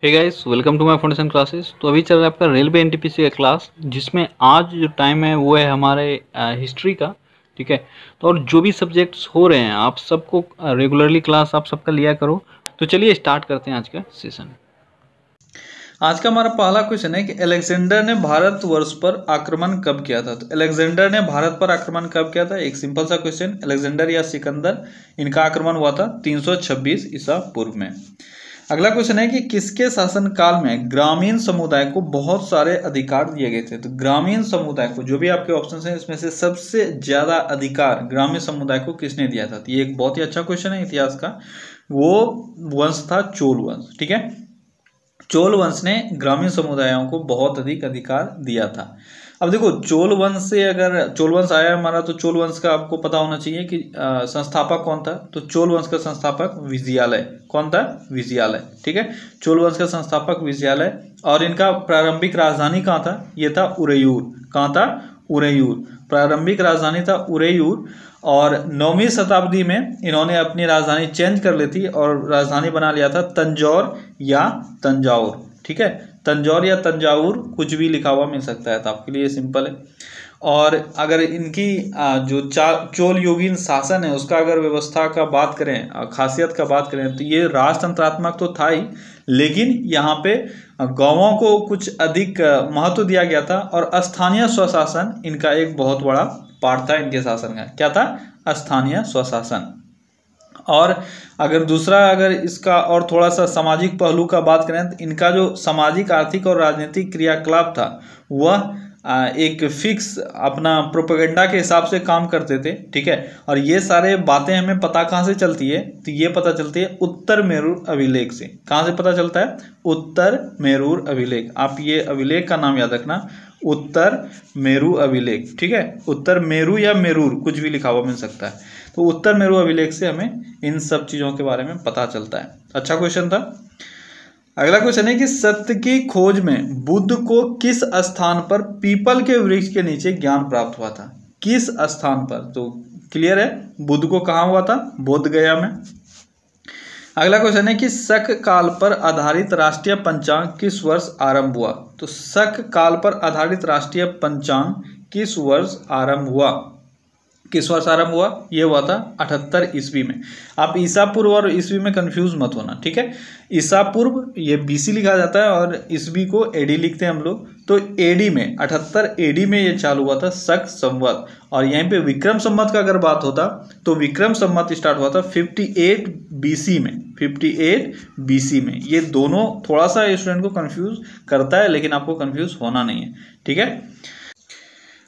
Hey guys, welcome to my foundation classes. तो अभी चल रहा है आपका रेलवे एनटीपीसी का क्लास, जिसमें आज जो टाइम है वो है हमारे हिस्ट्री का। ठीक है। तो और जो भी सब्जेक्ट्स हो रहे हैं आप सबको रेगुलरली क्लास आप सबका लिया करो। तो चलिए स्टार्ट करते हैं आज का सेशन। आज का हमारा पहला क्वेश्चन है कि अलेक्जेंडर ने भारतवर्ष पर आक्रमण कब किया था। तो अलेक्जेंडर ने भारत पर आक्रमण कब किया था? एक सिंपल सा क्वेश्चन। अलेक्जेंडर या सिकंदर, इनका आक्रमण हुआ था 326 ईसा पूर्व में। अगला क्वेश्चन है कि किसके शासनकाल में ग्रामीण समुदाय को बहुत सारे अधिकार दिए गए थे। तो ग्रामीण समुदाय को, जो भी आपके ऑप्शन हैं इसमें से सबसे ज्यादा अधिकार ग्रामीण समुदाय को किसने दिया था? तो ये एक बहुत ही अच्छा क्वेश्चन है इतिहास का। वो वंश था चोल वंश। ठीक है, चोल वंश ने ग्रामीण समुदायों को बहुत अधिक अधिकार दिया था। अब देखो, चोल वंश से अगर चोल वंश आया हमारा, तो चोल वंश का आपको पता होना चाहिए कि संस्थापक कौन था। तो चोल वंश का संस्थापक विजयालय कौन था? विजयालय। ठीक है, चोल वंश का संस्थापक विजयालय। और इनका प्रारंभिक राजधानी कहाँ था? ये था उरेयूर। कहाँ था? उरेयूर। प्रारंभिक राजधानी था उरेयूर। और 9वीं शताब्दी में इन्होंने अपनी राजधानी चेंज कर ली थी और राजधानी बना लिया था तंजौर या तंजाउर। ठीक है, तंजौर या तंजाउर कुछ भी लिखा हुआ मिल सकता है, तो आपके लिए सिंपल है। और अगर इनकी जो चोल युगीन शासन है उसका अगर व्यवस्था का बात करें, खासियत का बात करें, तो ये राजतंत्रात्मक तो था ही, लेकिन यहाँ पे गांवों को कुछ अधिक महत्व दिया गया था। और स्थानीय स्वशासन इनका एक बहुत बड़ा पार्ट था इनके शासन का। क्या था? स्थानीय स्वशासन। और अगर इसका और थोड़ा सा सामाजिक पहलू का बात करें, तो इनका जो सामाजिक, आर्थिक और राजनीतिक क्रियाकलाप था वह एक फिक्स अपना प्रोपेगेंडा के हिसाब से काम करते थे। ठीक है, और ये सारे बातें हमें पता कहाँ से चलती है? तो ये पता चलती है उत्तर मेरूर अभिलेख से। कहाँ से पता चलता है? उत्तर मेरूर अभिलेख। आप ये अभिलेख का नाम याद रखना, उत्तर मेरू अभिलेख। ठीक है, उत्तर मेरू या मेरूर कुछ भी लिखा हुआ मिल सकता है। तो उत्तर मेरू अभिलेख से हमें इन सब चीजों के बारे में पता चलता है। अच्छा क्वेश्चन था। अगला क्वेश्चन है कि सत्य की खोज में बुद्ध को किस स्थान पर पीपल के वृक्ष के नीचे ज्ञान प्राप्त हुआ था? किस स्थान पर? तो क्लियर है, बुद्ध को कहाँ हुआ था? बोध गया में। अगला क्वेश्चन है कि शक काल पर आधारित राष्ट्रीय पंचांग किस वर्ष आरंभ हुआ? तो शक काल पर आधारित राष्ट्रीय पंचांग किस वर्ष आरंभ हुआ? किस वर्ष आरंभ हुआ? ये हुआ था 78 ईस्वी में। आप ईसा पूर्व और ईस्वी में कंफ्यूज मत होना। ठीक है, ईसा पूर्व ये बीसी लिखा जाता है और ईस्वी को एडी लिखते हैं हम लोग। तो एडी में 78 एडी में ये चालू हुआ था शक संवत। और यहीं पे विक्रम संवत का अगर बात होता तो विक्रम संवत स्टार्ट हुआ था 58 बीसी में। 58 बीसी में। ये दोनों थोड़ा सा स्टूडेंट को कंफ्यूज करता है, लेकिन आपको कंफ्यूज होना नहीं है। ठीक है,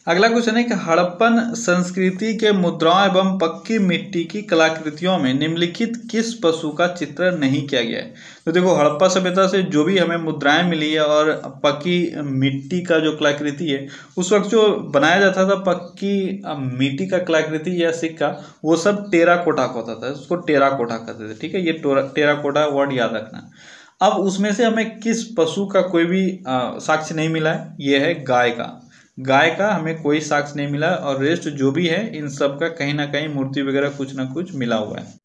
अगला क्वेश्चन है कि हड़प्पन संस्कृति के मुद्राओं एवं पक्की मिट्टी की कलाकृतियों में निम्नलिखित किस पशु का चित्रण नहीं किया गया है? तो देखो, हड़प्पा सभ्यता से जो भी हमें मुद्राएं मिली है और पक्की मिट्टी का जो कलाकृति है, उस वक्त जो बनाया जाता था पक्की मिट्टी का कलाकृति या सिक्का, वो सब टेराकोटा का होता था। उसको टेराकोटा कहते थे। ठीक है, ये टेराकोटा वर्ड याद रखना। अब उसमें से हमें किस पशु का कोई भी साक्ष्य नहीं मिला है? ये है गाय का। गाय का हमें कोई साक्ष्य नहीं मिला, और रेस्ट जो भी है इन सब का कहीं ना कहीं मूर्ति वगैरह कुछ ना कुछ मिला हुआ है।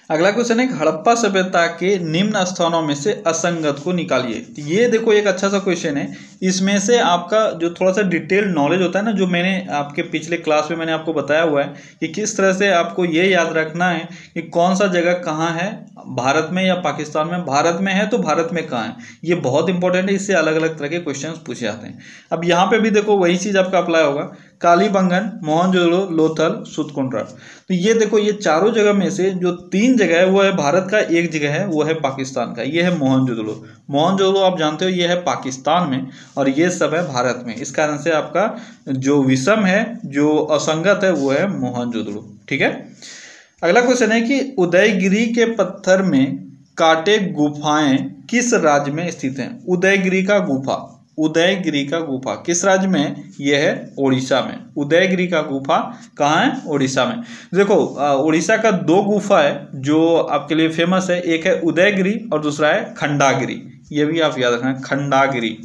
अगला क्वेश्चन है हड़प्पा सभ्यता के निम्न स्थानों में से असंगत को निकालिए। ये देखो, एक अच्छा सा क्वेश्चन है। इसमें से आपका जो थोड़ा सा डिटेल नॉलेज होता है ना, जो मैंने आपके पिछले क्लास में मैंने आपको बताया हुआ है कि किस तरह से आपको ये याद रखना है कि कौन सा जगह कहाँ है, भारत में या पाकिस्तान में। भारत में है तो भारत में कहाँ है, ये बहुत इंपॉर्टेंट है। इससे अलग अलग तरह के क्वेश्चन पूछे जाते हैं। अब यहाँ पे भी देखो वही चीज आपका अप्लाई होगा। कालीबंगन, मोहनजोदड़ो, लोथल, सुतकुंड्रा। तो ये देखो, ये चारों जगह में से जो 3 जगह है वो है भारत का, एक जगह है वो है पाकिस्तान का। ये है मोहनजोदड़ो। मोहनजोदड़ो आप जानते हो ये है पाकिस्तान में, और ये सब है भारत में। इस कारण से आपका जो विषम है, जो असंगत है, वो है मोहनजोदड़ो। ठीक है, अगला क्वेश्चन है कि उदयगिरी के पत्थर में काटे गुफाएं किस राज्य में स्थित हैं? उदयगिरी का गुफा, उदयगिरी का गुफा किस राज्य में है? यह है उड़ीसा में। उदयगिरी का गुफा कहाँ है? उड़ीसा में। देखो, उड़ीसा का 2 गुफा है जो आपके लिए फेमस है। एक है उदयगिरी और दूसरा है खंडागिरी। ये भी आप याद रखना, खंडागिरी।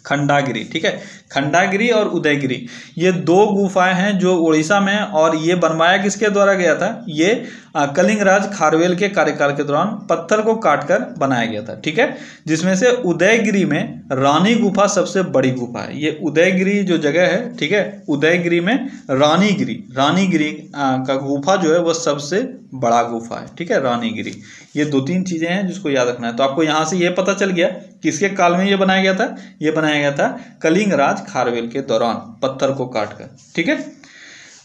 खंडागिरी, ठीक है। खंडागिरी और उदयगिरी ये दो गुफाएं हैं जो उड़ीसा में, और ये बनवाया किसके द्वारा गया था, ये कलिंग राज खारवेल के कार्यकाल के दौरान पत्थर को काटकर बनाया गया था, ठीक है। जिसमें से उदयगिरी में रानी गुफा सबसे बड़ी गुफा है। ये उदयगिरी जो जगह है, ठीक है, उदयगिरी में रानीगिरी का गुफा जो है वो सबसे बड़ा गुफा है, ठीक है, रानीगिरी। ये 2-3 चीजें हैं जिसको याद रखना है। तो आपको यहाँ से ये पता चल गया किसके काल में ये बनाया गया था, ये बनाया गया था कलिंग राज खारवेल के दौरान पत्थर को काटकर, ठीक है।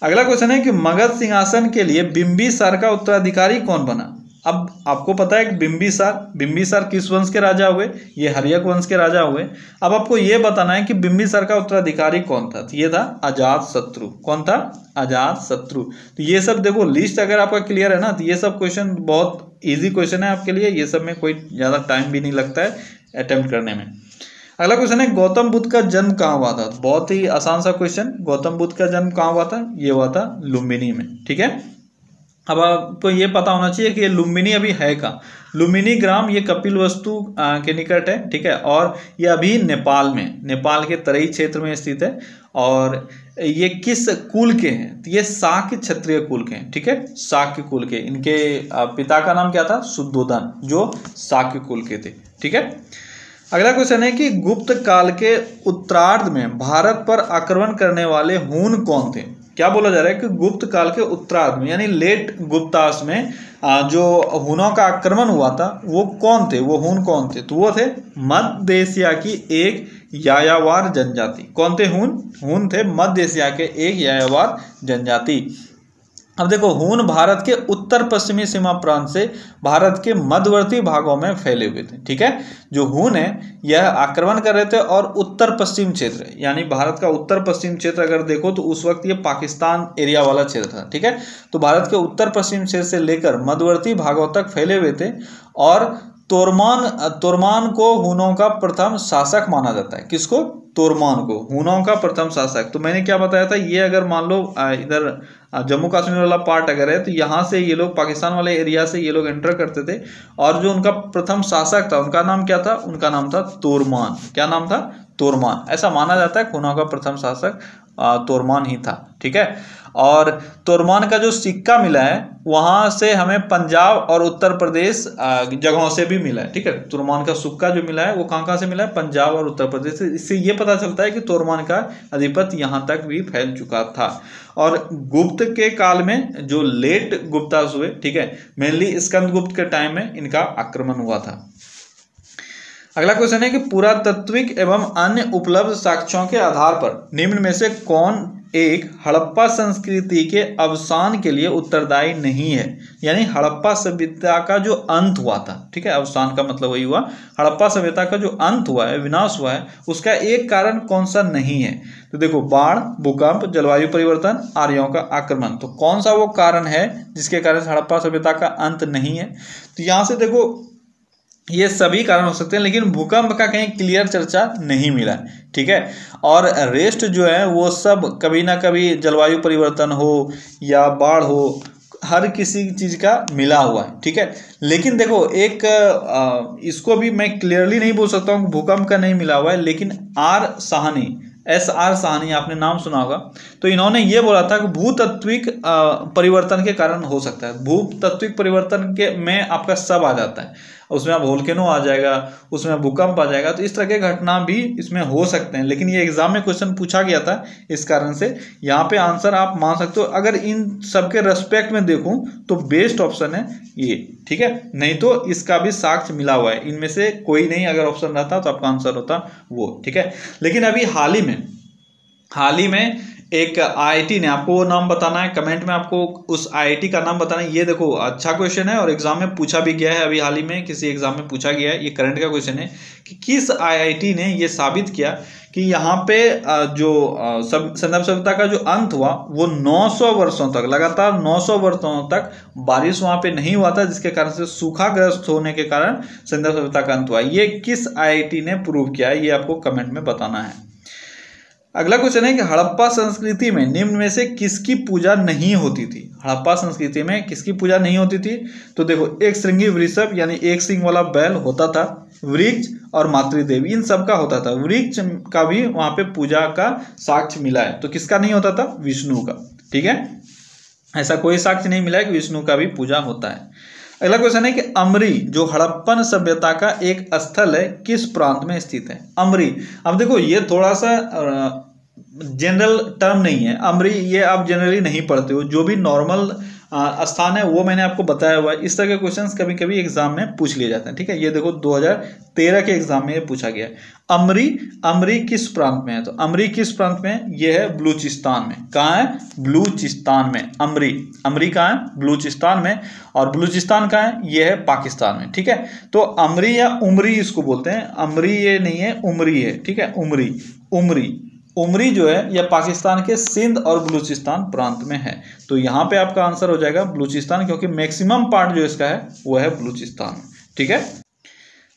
अगला क्वेश्चन है कि मगध सिंहासन के लिए बिंबिसार का उत्तराधिकारी कौन बना। अब आपको पता है कि बिंबिसार किस वंश के राजा हुए, ये हर्यक वंश के राजा हुए। अब आपको ये बताना है कि बिंबिसार का उत्तराधिकारी कौन था, तो ये था अजातशत्रु। कौन था, अजातशत्रु। तो ये सब देखो लिस्ट अगर आपका क्लियर है ना, तो ये सब क्वेश्चन बहुत इजी क्वेश्चन है आपके लिए, ये सब में कोई ज्यादा टाइम भी नहीं लगता है अटेम्प्ट करने में। अगला क्वेश्चन है गौतम बुद्ध का जन्म कहाँ हुआ था। बहुत ही आसान सा क्वेश्चन, गौतम बुद्ध का जन्म कहाँ हुआ था, ये हुआ था लुम्बिनी में, ठीक है। अब आपको ये पता होना चाहिए कि ये लुम्बिनी अभी है कहाँ। लुम्बिनी ग्राम ये कपिलवस्तु के निकट है, ठीक है, और ये अभी नेपाल में, नेपाल के तराई क्षेत्र में स्थित है। और ये किस कुल के हैं, तो ये शाक्य क्षत्रिय कुल के हैं, ठीक है, शाक्य कुल के। इनके पिता का नाम क्या था, शुद्धोधन, जो शाक्य कुल के थे, ठीक है। अगला क्वेश्चन है कि गुप्त काल के उत्तरार्ध में भारत पर आक्रमण करने वाले हून कौन थे। क्या बोला जा रहा है कि गुप्त काल के उत्तरार्ध में यानी लेट गुप्तास में जो हुनों का आक्रमण हुआ था वो कौन थे, वो हून कौन थे, तो वो थे मध्य एशिया की एक यायावर जनजाति। कौन थे, हून थे मध्य एशिया के एक यायावर जनजाति। अब देखो हून भारत के उत्तर पश्चिमी सीमा प्रांत से भारत के मध्यवर्ती भागों में फैले हुए थे, ठीक है। जो हून है यह आक्रमण कर रहे थे और उत्तर पश्चिम क्षेत्र यानी भारत का उत्तर पश्चिम क्षेत्र अगर देखो तो उस वक्त ये पाकिस्तान एरिया वाला क्षेत्र था, ठीक है। तो भारत के उत्तर पश्चिम क्षेत्र से लेकर मध्यवर्ती भागों तक फैले हुए थे। और तोरमान को हूनों का प्रथम शासक माना जाता है। किसको, तोरमान को हूनों का प्रथम शासक। तो मैंने क्या बताया था, ये अगर मान लो इधर जम्मू कश्मीर वाला पार्ट अगर है तो यहाँ से ये लोग पाकिस्तान वाले एरिया से ये लोग एंटर करते थे। और जो उनका प्रथम शासक था उनका नाम क्या था, उनका नाम था तोरमान। क्या नाम था, तोरमान। ऐसा माना जाता है हूनों का प्रथम शासक तोरमान ही था, ठीक है। और तोरमान का जो सिक्का मिला है वहां से हमें पंजाब और उत्तर प्रदेश जगहों से भी मिला है, ठीक है। तोरमान का सिक्का जो मिला है वो कहाँ से मिला है, पंजाब और उत्तर प्रदेश से। इससे ये पता चलता है कि तोरमान का अधिपत्य यहाँ तक भी फैल चुका था। और गुप्त के काल में जो लेट गुप्तास हुए, ठीक है, मेनली स्कंदगुप्त के टाइम में इनका आक्रमण हुआ था। अगला क्वेश्चन है कि पुरातात्विक एवं अन्य उपलब्ध साक्ष्यों के आधार पर निम्न में से कौन एक हड़प्पा संस्कृति के अवसान के लिए उत्तरदायी नहीं है। यानी हड़प्पा सभ्यता का जो अंत हुआ था, ठीक है, अवसान का मतलब वही हुआ, हड़प्पा सभ्यता का जो अंत हुआ है, विनाश हुआ है, उसका एक कारण कौन सा नहीं है। तो देखो बाढ़, भूकंप, जलवायु परिवर्तन, आर्यों का आक्रमण। तो कौन सा वो कारण है जिसके कारण हड़प्पा सभ्यता का अंत नहीं है। तो यहाँ से देखो ये सभी कारण हो सकते हैं, लेकिन भूकंप का कहीं क्लियर चर्चा नहीं मिला, ठीक है। और रेस्ट जो है वो सब कभी ना कभी जलवायु परिवर्तन हो या बाढ़ हो, हर किसी चीज का मिला हुआ है, ठीक है। लेकिन देखो एक इसको भी मैं क्लियरली नहीं बोल सकता हूँ भूकंप का नहीं मिला हुआ है, लेकिन SR साहनी आपने नाम सुना होगा। तो इन्होंने ये बोला था कि भूतत्विक परिवर्तन के कारण हो सकता है। भूतत्विक परिवर्तन के में आपका सब आ जाता है, उसमें आप वोल्केनो आ जाएगा, उसमें भूकंप आ जाएगा। तो इस तरह के घटना भी इसमें हो सकते हैं, लेकिन ये एग्जाम में क्वेश्चन पूछा गया था, इस कारण से यहाँ पे आंसर आप मान सकते हो। अगर इन सबके रेस्पेक्ट में देखूं तो बेस्ट ऑप्शन है ये, ठीक है। नहीं तो इसका भी साक्ष्य मिला हुआ है, इनमें से कोई नहीं अगर ऑप्शन रहता तो आपका आंसर होता वो, ठीक है। लेकिन अभी हाल ही में एक IIT ने, आपको वो नाम बताना है, कमेंट में आपको उस IIT का नाम बताना है। ये देखो अच्छा क्वेश्चन है और एग्जाम में पूछा भी गया है, अभी हाल ही में किसी एग्जाम में पूछा गया है। ये करंट का क्वेश्चन है कि किस IIT ने ये साबित किया कि यहाँ पे जो संदर्भ सभ्यता का जो अंत हुआ वो 900 वर्षों तक, लगातार 900 वर्षों तक बारिश वहां पे नहीं हुआ था, जिसके कारण से सूखाग्रस्त होने के कारण संदर्भ सभ्यता का अंत हुआ। ये किस IIT ने प्रूव किया है, ये आपको कमेंट में बताना है। अगला क्वेश्चन है कि हड़प्पा संस्कृति में निम्न में से किसकी पूजा नहीं होती थी। हड़प्पा संस्कृति में किसकी पूजा नहीं होती थी। तो देखो एक श्रृंगी वृषभ यानी एक सिंग वाला बैल होता था, वृक्ष और मातृदेव, इन सब का होता था। वृक्ष का भी वहां पे पूजा का साक्ष्य मिला है, तो किसका नहीं होता था? विष्णु का। ठीक है, ऐसा कोई साक्ष्य नहीं मिला है कि विष्णु का भी पूजा होता है। अगला क्वेश्चन है कि अमरी जो हड़प्पन सभ्यता का एक स्थल है किस प्रांत में स्थित है? अमरी, अब देखो ये थोड़ा सा जनरल टर्म नहीं है। अमरी ये आप जनरली नहीं पढ़ते हो, जो भी नॉर्मल स्थान है वो मैंने आपको बताया हुआ है। इस तरह के क्वेश्चंस कभी कभी एग्जाम में पूछ लिए जाते हैं। ठीक है, ये देखो 2013 के एग्जाम में ये पूछा गया है। अमरी, अमरी किस प्रांत में है? तो अमरी किस प्रांत में है? ये है बलूचिस्तान में। कहाँ है? बलूचिस्तान में। अमरी, अमरी कहाँ है? बलूचिस्तान में। और बलूचिस्तान कहाँ है? ये है पाकिस्तान में। ठीक है, तो अमरी या उमरी इसको बोलते हैं। अमरी ये नहीं है, उमरी है। ठीक है, उमरी, उमरी, उमरी जो है यह पाकिस्तान के सिंध और बलूचिस्तान प्रांत में है। तो यहाँ पे आपका आंसर हो जाएगा बलूचिस्तान, क्योंकि मैक्सिमम पार्ट जो इसका है वो है बलूचिस्तान। ठीक है,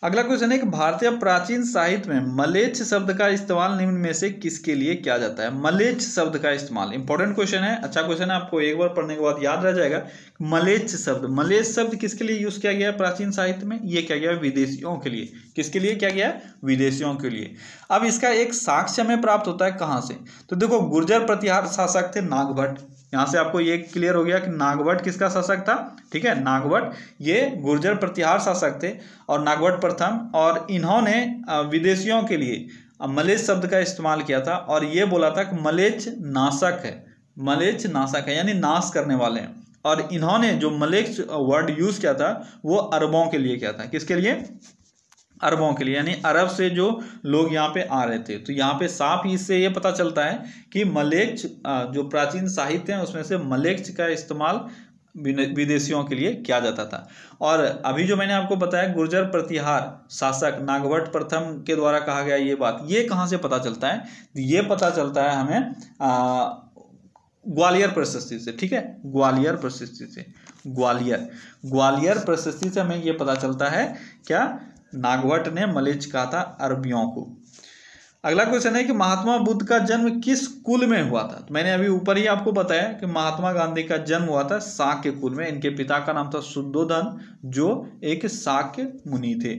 अगला क्वेश्चन है कि भारतीय प्राचीन साहित्य में मलेच्छ शब्द का इस्तेमाल निम्न में से किसके लिए किया जाता है? मलेच्छ शब्द का इस्तेमाल इंपॉर्टेंट क्वेश्चन है, अच्छा क्वेश्चन है, आपको एक बार पढ़ने के बाद याद रह जाएगा। मलेच्छ शब्द, मलेच्छ शब्द किसके लिए यूज किया गया है प्राचीन साहित्य में? ये क्या गया है? विदेशियों के लिए। किसके लिए क्या गया है? विदेशियों के लिए। अब इसका एक साक्ष्य हमें प्राप्त होता है कहाँ से? तो देखो, गुर्जर प्रतिहार शासक थे नागभट्ट। यहाँ से आपको ये क्लियर हो गया कि नागभट्ट किसका शासक था? ठीक है, नागभट्ट ये गुर्जर प्रतिहार शासक थे और नागभट्ट प्रथम, और इन्होंने विदेशियों के लिए मलेच्छ शब्द का इस्तेमाल किया था और ये बोला था कि मलेच्छ नाशक है, मलेच्छ नाशक है यानी नाश करने वाले हैं। और इन्होंने जो मलेच्छ वर्ड यूज किया था वो अरबों के लिए किया था। किसके लिए? अरबों के लिए, यानी अरब से जो लोग यहाँ पे आ रहे थे। तो यहाँ पे साफ ही इससे ये पता चलता है कि मलेच्छ जो प्राचीन साहित्य है उसमें से मलेच्छ का इस्तेमाल विदेशियों के लिए किया जाता था। और अभी जो मैंने आपको बताया गुर्जर प्रतिहार शासक नागभट्ट प्रथम के द्वारा कहा गया ये बात, ये कहाँ से पता चलता है? ये पता चलता है हमें ग्वालियर प्रशस्ति से। ठीक है, ग्वालियर प्रशस्ति से, ग्वालियर, ग्वालियर प्रशस्ति से हमें ये पता चलता है क्या? नागभट्ट ने मलेच्छ कहा था अरबियों को। अगला क्वेश्चन है कि महात्मा बुद्ध का जन्म किस कुल में हुआ था? तो मैंने अभी ऊपर ही आपको बताया कि महात्मा गांधी का जन्म हुआ था शाक्य कुल में। इनके पिता का नाम था शुद्धोधन, जो एक शाक्य मुनि थे।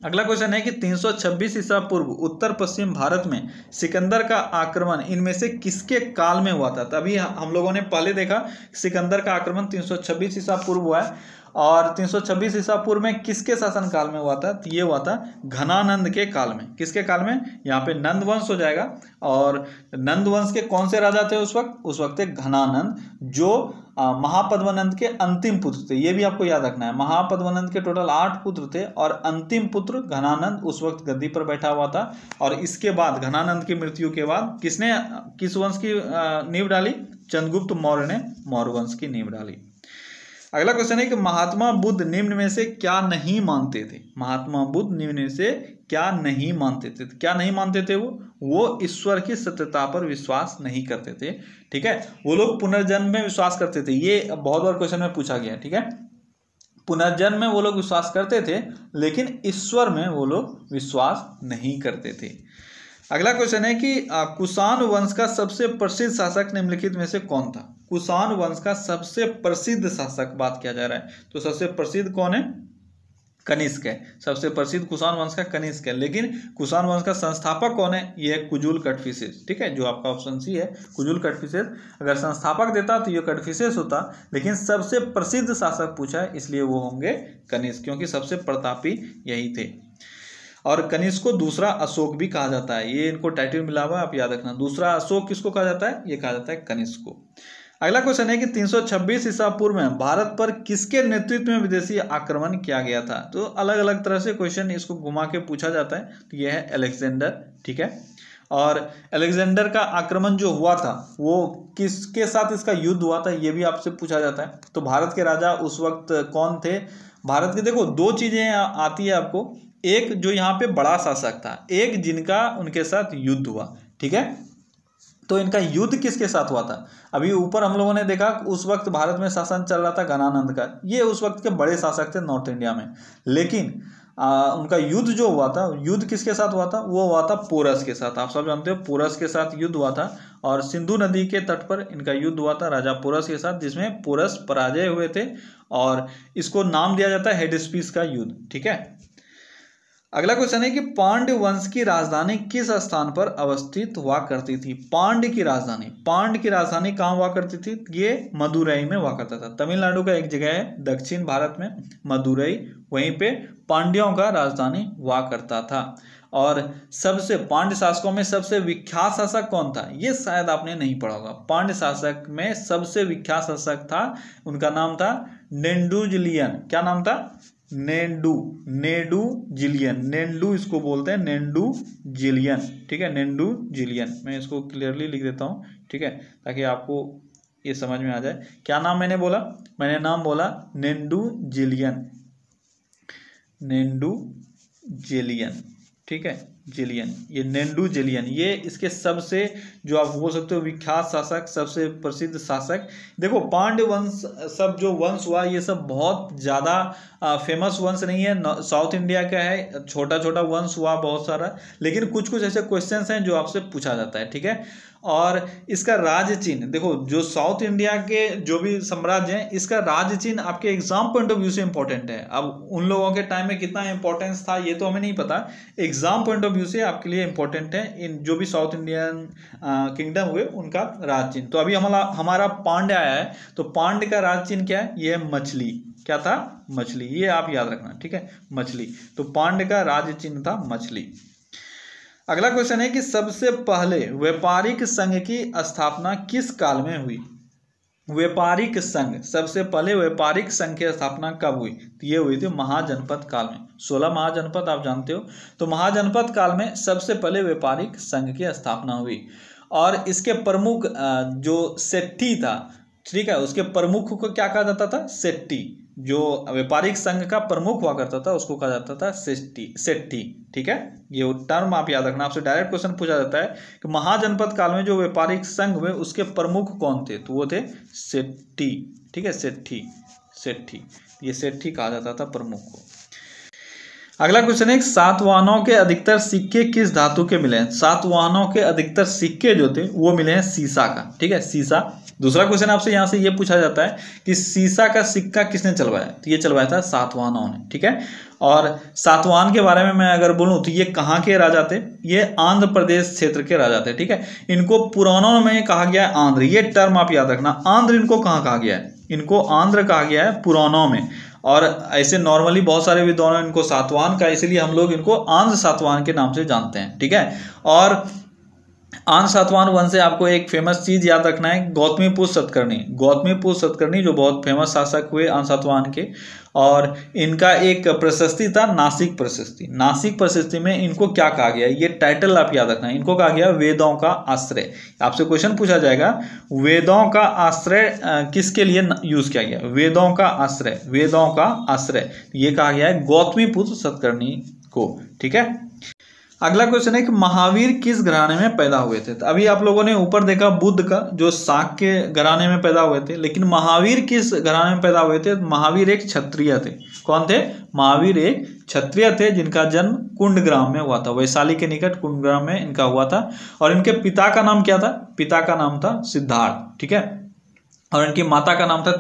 अगला क्वेश्चन है कि 326 ईसा पूर्व उत्तर पश्चिम भारत में सिकंदर का आक्रमण इनमें से किसके काल में हुआ था? तभी हम लोगों ने पहले देखा सिकंदर का आक्रमण 326 ईसा पूर्व हुआ है, और 326 ईसा पूर्व में किसके शासन काल में हुआ था? तो ये हुआ था घनानंद के काल में। किसके काल में? यहाँ पे नंद वंश हो जाएगा। और नंद वंश के कौन से राजा थे उस वक्त? उस वक्त थे घनानंद, जो महापद्मनंद के अंतिम पुत्र थे। ये भी आपको याद रखना है, महापद्मनंद के टोटल 8 पुत्र थे और अंतिम पुत्र घनानंद उस वक्त गद्दी पर बैठा हुआ था। और इसके बाद घनानंद की मृत्यु के बाद किसने किस वंश की नींव डाली? चंद्रगुप्त मौर्य ने मौर्य वंश की नींव डाली। अगला क्वेश्चन है कि महात्मा बुद्ध निम्न में से क्या नहीं मानते थे? महात्मा बुद्ध निम्न में से क्या नहीं मानते थे? क्या नहीं मानते थे? वो ईश्वर की सत्यता पर विश्वास नहीं करते थे। ठीक है, वो लोग पुनर्जन्म में विश्वास करते थे। ये बहुत बार क्वेश्चन में पूछा गया। ठीक है, पुनर्जन्म में वो लोग विश्वास करते थे, लेकिन ईश्वर में वो लोग विश्वास नहीं करते थे। अगला क्वेश्चन है कि कुषाण वंश का सबसे प्रसिद्ध शासक निम्नलिखित में से कौन था? कुषाण वंश का सबसे प्रसिद्ध शासक बात किया जा रहा है, तो सबसे प्रसिद्ध कौन है? कनिष्क है। सबसे प्रसिद्ध कुषाण वंश का कनिष्क है। लेकिन कुषाण वंश का संस्थापक कौन है? ये है कुजुल कटफिसेस। ठीक है, जो आपका ऑप्शन सी है कुजुल कटफिसेस। अगर संस्थापक देता तो ये कटफिसेस होता, लेकिन सबसे प्रसिद्ध शासक पूछा है इसलिए वो होंगे कनिष्क, क्योंकि सबसे प्रतापी यही थे। और कनिष्क को दूसरा अशोक भी कहा जाता है। ये इनको टाइटल मिला हुआ है, आप याद रखना। दूसरा अशोक किसको कहा जाता है? ये कहा जाता है कनिष्क को। अगला क्वेश्चन है कि 326 ईसा पूर्व में भारत पर किसके नेतृत्व में विदेशी आक्रमण किया गया था? तो अलग अलग तरह से क्वेश्चन इसको घुमा के पूछा जाता है। तो यह है अलेक्जेंडर। ठीक है, और अलेक्जेंडर का आक्रमण जो हुआ था वो किसके साथ इसका युद्ध हुआ था, ये भी आपसे पूछा जाता है। तो भारत के राजा उस वक्त कौन थे? भारत के देखो 2 चीजें आती है आपको, एक जो यहाँ पे बड़ा शासक था, एक जिनका उनके साथ युद्ध हुआ। ठीक है, तो इनका युद्ध किसके साथ हुआ था? अभी ऊपर हम लोगों ने देखा उस वक्त भारत में शासन चल रहा था घनानंद का। ये उस वक्त के बड़े शासक थे नॉर्थ इंडिया में। लेकिन उनका युद्ध जो हुआ था, युद्ध किसके साथ हुआ था? वो हुआ था पोरस के साथ। आप सब जानते हो पोरस के साथ युद्ध हुआ था, और सिंधु नदी के तट पर इनका युद्ध हुआ था राजा पोरस के साथ, जिसमें पोरस पराजय हुए थे। और इसको नाम दिया जाता है हेडस्पीस का युद्ध। ठीक है, अगला क्वेश्चन है कि पांड्य वंश की राजधानी किस स्थान पर अवस्थित हुआ करती थी। पांड्य की राजधानी कहाँ हुआ करती थी? ये मदुरई में हुआ करता था। तमिलनाडु का एक जगह है दक्षिण भारत में, मदुरई, वहीं पे पांड्यों का राजधानी हुआ करता था। और सबसे पांड्य शासकों में सबसे विख्यात शासक कौन था? ये शायद आपने नहीं पढ़ा होगा। पांड्य शासक में सबसे विख्यात शासक था, उनका नाम था नेडुजिलियन। क्या नाम था? नेडुजिलियन। नेडू इसको बोलते हैं, नेडुजिलियन। ठीक है, नेडुजिलियन। मैं इसको क्लियरली लिख देता हूँ, ठीक है, ताकि आपको ये समझ में आ जाए। क्या नाम मैंने बोला? मैंने नाम बोला नेडुजिलियन। नेडुजिलियन, ठीक है, जिलियन, ये नेडुजिलियन, ये इसके सबसे जो आप बोल सकते हो विख्यात शासक, सबसे प्रसिद्ध शासक। देखो पांड्य वंश सब जो वंश हुआ ये सब बहुत ज़्यादा फेमस वंश नहीं है, साउथ इंडिया का है, छोटा छोटा वंश हुआ बहुत सारा, लेकिन कुछ कुछ ऐसे क्वेश्चंस हैं जो आपसे पूछा जाता है, ठीक है। और इसका राज्य चिन्ह देखो, जो साउथ इंडिया के जो भी साम्राज्य हैं इसका राज्य चिन्ह आपके एग्जाम पॉइंट ऑफ व्यू से इंपॉर्टेंट है। अब उन लोगों के टाइम में कितना इंपॉर्टेंस था ये तो हमें नहीं पता, एग्जाम पॉइंट ऑफ व्यू से आपके लिए इंपॉर्टेंट है इन जो भी साउथ इंडियन किंगडम हुए उनका राज्य चिन्ह। तो अभी हमारा पांड्य आया है, तो पांड्य का राज्य चिन्ह क्या है? ये मछली। क्या था? मछली। ये आप याद रखना, ठीक है, मछली। तो पांड्य का राज्य चिन्ह था मछली। अगला क्वेश्चन है कि सबसे पहले व्यापारिक संघ की स्थापना किस काल में हुई? व्यापारिक संघ, सबसे पहले व्यापारिक संघ की स्थापना कब हुई? तो ये हुई थी महाजनपद काल में। 16 महाजनपद आप जानते हो, तो महाजनपद काल में सबसे पहले व्यापारिक संघ की स्थापना हुई। और इसके प्रमुख जो सेट्टी था, ठीक है, उसके प्रमुख को क्या कहा जाता था? सेट्टी। जो व्यापारिक संघ का प्रमुख हुआ करता था उसको कहा जाता था सेट्टी, ठीक है। ये टर्म आप याद रखना, आपसे डायरेक्ट क्वेश्चन पूछा जाता है कि महाजनपद काल में जो व्यापारिक संघ हुए उसके प्रमुख कौन थे? तो वो थे सेट्टी, ठीक है, सेट्टी। ये सेट्टी कहा जाता था प्रमुख को। अगला क्वेश्चन है सातवाहनों के अधिकतर सिक्के किस धातु के मिले हैं? सातवाहनों के अधिकतर सिक्के जो थे वो मिले हैं सीसा का, ठीक है, सीसा। दूसरा क्वेश्चन आपसे यहाँ से ये पूछा जाता है कि सीसा का सिक्का किसने चलवाया? तो ये चलवाया था सातवाहनों ने, ठीक है। और सातवाहन के बारे में मैं अगर बोलूँ तो ये कहाँ के राजा थे? ये आंध्र प्रदेश क्षेत्र के राजा थे, ठीक है। इनको पुराणों में कहा गया है आंध्र, ये टर्म आप याद रखना। आंध्र इनको कहाँ कहा गया है? इनको आंध्र कहा गया है पुराणों में। और ऐसे नॉर्मली बहुत सारे विद्वानों ने इनको सातवाहन का, इसलिए हम लोग इनको आंध्र सातवाहन के नाम से जानते हैं, ठीक है। और आंध्र सातवाहन वंश से आपको एक फेमस चीज याद रखना है, गौतमीपुत्र सतकर्णी जो बहुत फेमस शासक हुए आंध्र सातवाहन के। और इनका एक प्रशस्ति था नासिक प्रशस्ति में इनको क्या कहा गया? ये टाइटल आप याद रखना, इनको कहा गया वेदों का आश्रय। आपसे क्वेश्चन पूछा जाएगा वेदों का आश्रय किसके लिए यूज किया गया? वेदों का आश्रय ये कहा गया है गौतमीपुत्र सतकर्णी को, ठीक है। अगला क्वेश्चन है कि महावीर किस घराने में पैदा हुए थे? तो अभी आप लोगों ने ऊपर देखा बुद्ध का जो शाक्य घराने में पैदा हुए थे, लेकिन महावीर किस घराने में पैदा हुए थे? महावीर एक क्षत्रिय थे। कौन थे? महावीर एक क्षत्रिय थे जिनका जन्म कुंडग्राम में हुआ था, वैशाली के निकट कुंडग्राम में इनका हुआ था। और इनके पिता का नाम क्या था? पिता का नाम था सिद्धार्थ, ठीक है। और इनकी माता का नाम था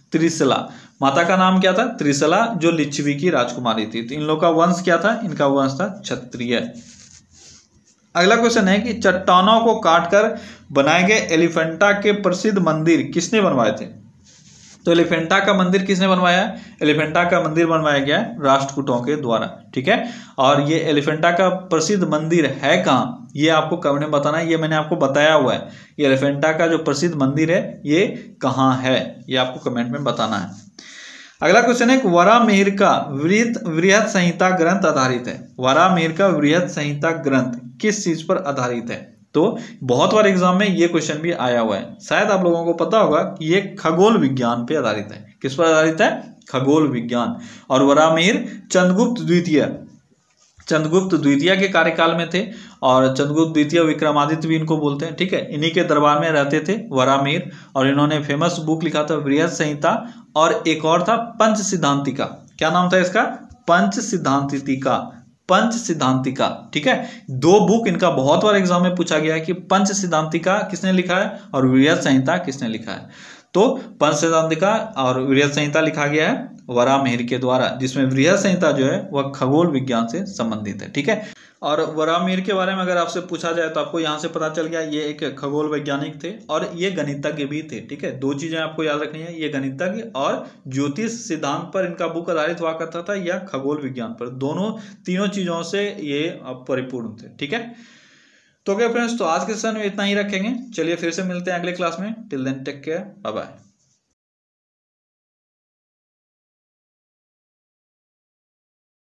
त्रिशिला। माता का नाम क्या था? त्रिशला, जो लिच्छवी की राजकुमारी थी। तो इन लोग का वंश क्या था? इनका वंश था क्षत्रिय। अगला क्वेश्चन है कि चट्टानों को काटकर बनाए गए एलिफेंटा के प्रसिद्ध मंदिर किसने बनवाए थे? तो एलिफेंटा का मंदिर किसने बनवाया? एलिफेंटा का मंदिर बनवाया गया राष्ट्रकूटों के द्वारा, ठीक है। और ये एलिफेंटा का प्रसिद्ध मंदिर है कहाँ, ये आपको कमेंट में बताना है। ये मैंने आपको बताया हुआ है, ये एलिफेंटा का जो प्रसिद्ध मंदिर है ये कहाँ है, ये आपको कमेंट में बताना है। अगला क्वेश्चन है वराहमिहिर का वृहत संहिता ग्रंथ आधारित है। वराहमिहिर का वृहत संहिता ग्रंथ किस चीज पर आधारित है? तो बहुत बार एग्जाम में ये क्वेश्चन भी आया हुआ है, शायद आप लोगों को पता होगा कि ये खगोल विज्ञान पे आधारित है। किस पर आधारित है? खगोल विज्ञान। और वराहमिहिर चंद्रगुप्त द्वितीय के कार्यकाल में थे, और चंद्रगुप्त द्वितीय विक्रमादित्य भी इनको बोलते हैं, ठीक है। इन्हीं के दरबार में रहते थे वराहमिहिर, और इन्होंने फेमस बुक लिखा था वृहत संहिता, और एक और था पंच सिद्धांतिका। क्या नाम था इसका? पंच सिद्धांतिका, ठीक है। दो बुक इनका बहुत बार एग्जाम में पूछा गया है कि पंच सिद्धांतिका किसने लिखा है और वृहत संहिता किसने लिखा है। तो पंचतंत्रिका और वृहद संहिता लिखा गया है वराहमिहिर के द्वारा, जिसमें वृहद संहिता जो है वह खगोल विज्ञान से संबंधित है। ठीक है, और वराहमिहिर के बारे में अगर आपसे पूछा जाए तो आपको यहाँ से पता चल गया ये एक खगोल वैज्ञानिक थे और ये गणितज्ञ भी थे। ठीक है, दो चीजें आपको याद रखनी है, ये गणितज्ञ और ज्योतिष सिद्धांत पर इनका बुक आधारित हुआ करता था या खगोल विज्ञान पर, दोनों तीनों चीजों से ये परिपूर्ण थे। ठीक है, तो ओके फ्रेंड्स, तो आज के सेशन में इतना ही रखेंगे। चलिए फिर से मिलते हैं अगले क्लास में। Till then take care, bye bye.